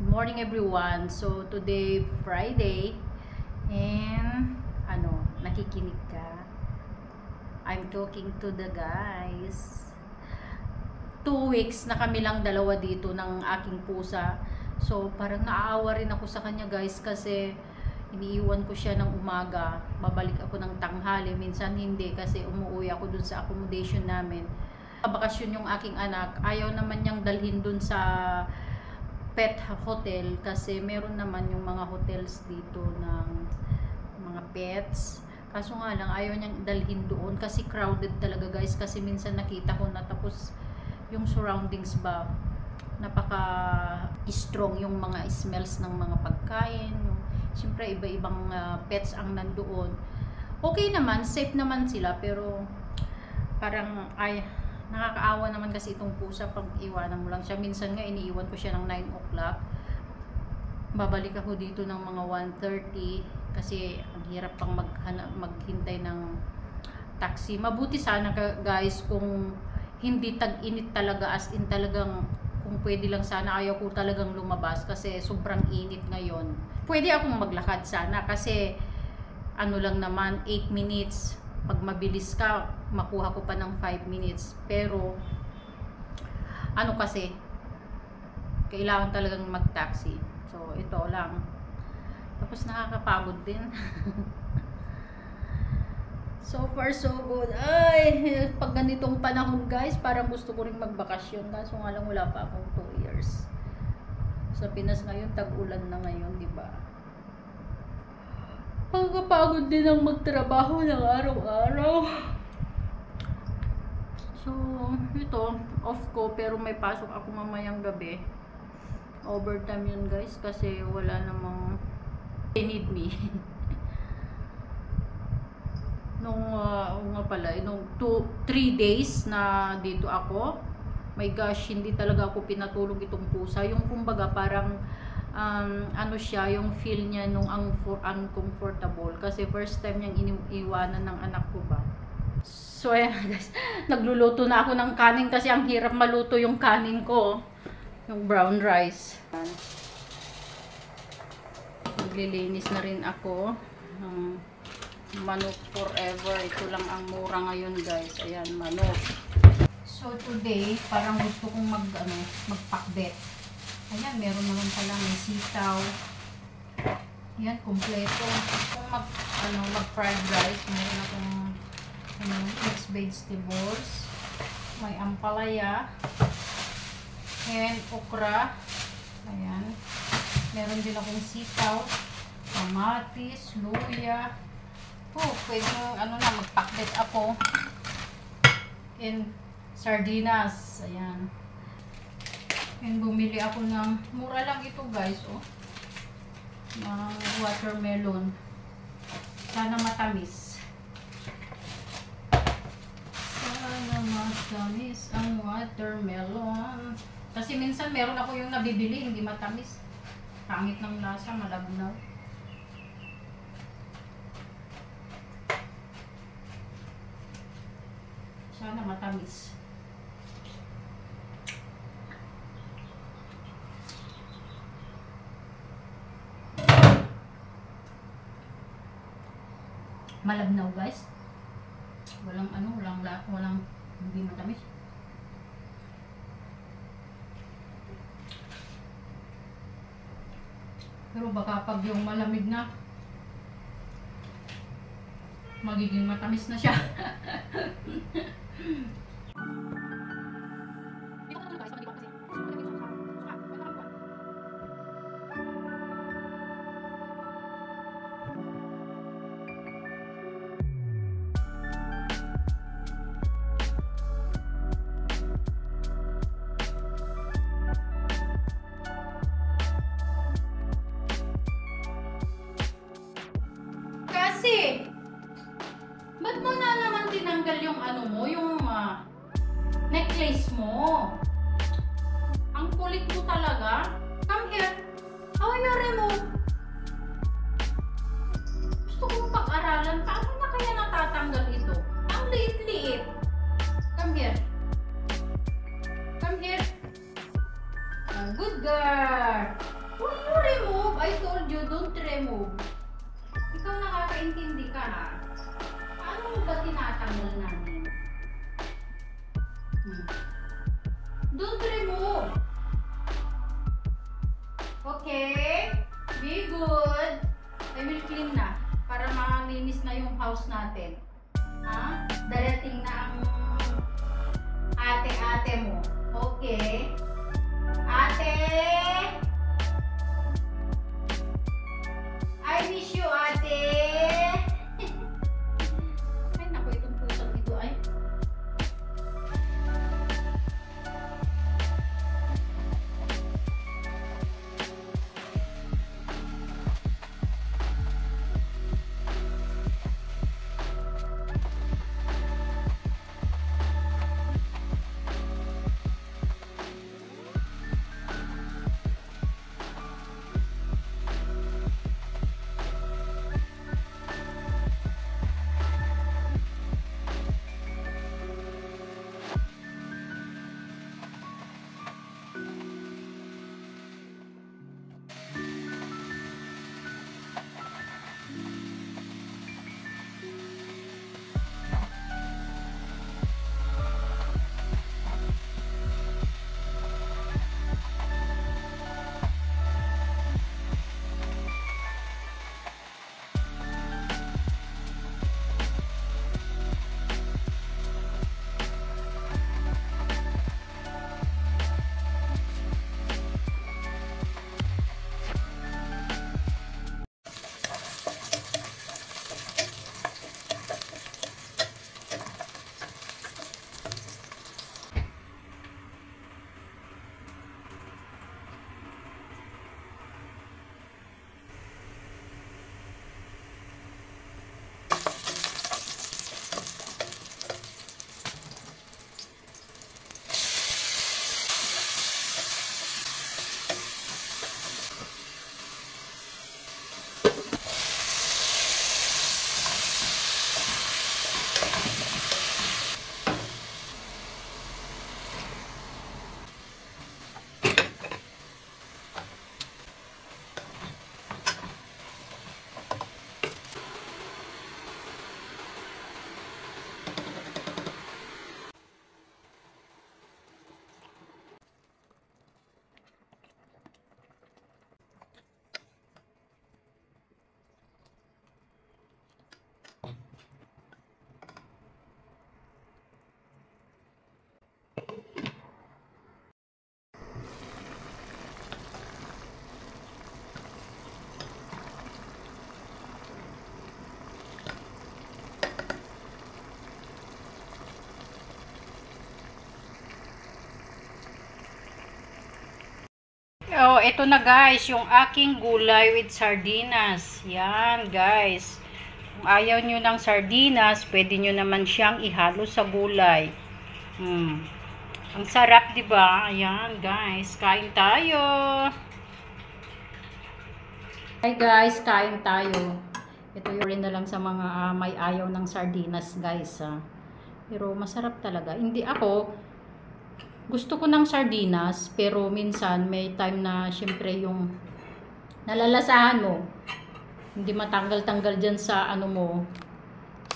Good morning everyone. So today Friday and nakikinig ka. I'm talking to the guys. 2 weeks na kami lang dalawa dito ng aking pusa. So parang naaawa rin ako sa kanya guys kasi iniiwan ko siya ng umaga. Babalik ako ng tanghali, minsan hindi kasi umuwi ako dun sa accommodation namin. Bakasyon yung aking anak. Ayaw naman niyang dalhin dun sa pet hotel kasi meron naman yung mga hotels dito ng mga pets, kaso nga lang ayaw niyang dalhin doon kasi crowded talaga guys. Kasi minsan nakita ko na tapos yung surroundings ba napaka strong yung mga smells ng mga pagkain, siyempre iba-ibang pets ang nandoon. Okay naman, safe naman sila, pero parang nakakaawa naman kasi itong pusa pag iwanan mo lang siya. Minsan nga iniiwan ko siya ng 9 o'clock. Babalik ako dito ng mga 1:30 kasi ang hirap pang maghintay ng taxi. Mabuti sana guys kung hindi tag-init talaga, as in talagang kung pwede lang sana. Ayaw ko talagang lumabas kasi sobrang init ngayon. Pwede akong maglakad sana kasi ano lang naman, 8 minutes. Pag mabilis ka, makuha ko pa ng 5 minutes. Pero kasi kailangan talagang mag-taxi. So ito lang. Tapos nakakapagod din. So far so good. Ay, pag ganitong panahon guys, parang gusto ko ring magbakasyon. Kaso nga lang wala pa akong 2 years. Sa Pinas ngayon, tag-ulan na ngayon, di ba? Pagkapagod din ang magtrabaho ng araw-araw. So, ito, off ko, pero may pasok ako mamayang gabi. Overtime yun guys, kasi wala namang they need me. Nung 3 days na dito ako, my gosh, hindi talaga ako pinatulog itong pusa. Yung kumbaga parang siya, yung feel niya nung uncomfortable kasi first time niyang iniwanan ng anak ko ba. So ayan guys, nagluluto na ako ng kanin kasi ang hirap maluto yung kanin ko, yung brown rice. Naglilinis na rin ako ng manok forever. Ito lang ang mura ngayon guys. Ayan, manok. So today parang gusto kong magpakbet. Ayan, meron naman pala may sitaw. Ayan, kompleto. Kung mag-fried rice, meron akong mixed vegetables. May ampalaya. And okra. Ayan. Meron din akong sitaw, kamatis, luya. Oh, pwede magpakbet ako. And sardinas. Ayan. And bumili ako ng, mura lang ito guys, ng watermelon. Sana matamis. Sana matamis ang watermelon. Kasi minsan meron ako yung nabibili, hindi matamis. Pangit ng lasa, malabnaw. Sana matamis. Malabnaw guys. Walang hindi matamis. Pero baka pag yung malamig na, magiging matamis na siya. Ba't mo na naman tinanggal yung yung necklace mo? Ang kulit mo talaga. Come here. How you remove? Gusto kong pag-aralan. Paano na kaya natatanggal ito? Ang liit-liit. Come here. Come here. Good girl. ha. Paano ba tinatanggal namin? Don't remove. Okay? Be good. I will clean na. Para malinis na yung house natin. Ha? Darating na ang ate-ate mo. Okay? Ate! I miss you, ate! Ay, naku, itong pusang ito ay. Oh, ito na guys, yung aking gulay with sardinas. Yan guys. Kung ayaw nyo ng sardinas, pwede nyo naman siyang ihalo sa gulay. Ang sarap, 'di ba? Ayan guys, kain tayo. Hi guys, kain tayo. Ito yung rin na lang sa mga may ayaw ng sardinas guys. Pero masarap talaga. Hindi ako, gusto ko ng sardinas, pero minsan may time na syempre yung nalalasahan mo, hindi matanggal-tanggal dyan sa ano mo,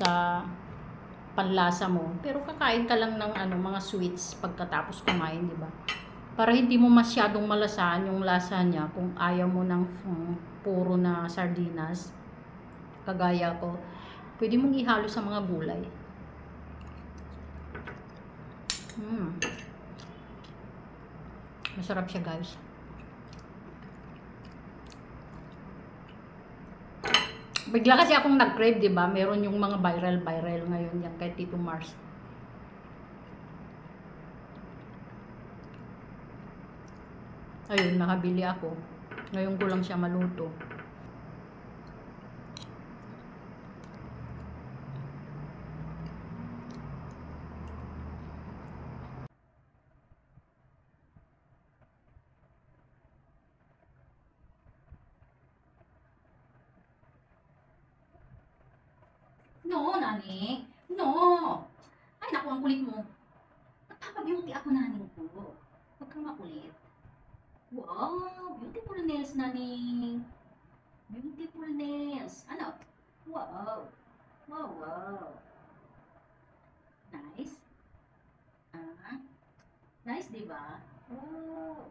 sa panlasa mo. Pero kakain ka lang ng ano, mga sweets pagkatapos kumain, di ba? Para hindi mo masyadong malasahan yung lasa niya kung ayaw mo ng puro na sardinas. Kagaya ko, pwede mong ihalo sa mga gulay. Masarap siya guys. Bigla kasi akong nag-crave, 'di ba? Meron yung mga viral ngayon yan kay Tito Mars. Ayun, nakabili ako. Ngayon ko lang siya maluto. No, nani. No. Ay, naku, ang kulit mo. Magpapa-beauty ako, naning ko. Huwag kang makulit. Wow, beautiful nails, nani. Beautiful nails. Ano? Wow. Wow, wow. Nice. Ah, nice, di ba? Oh.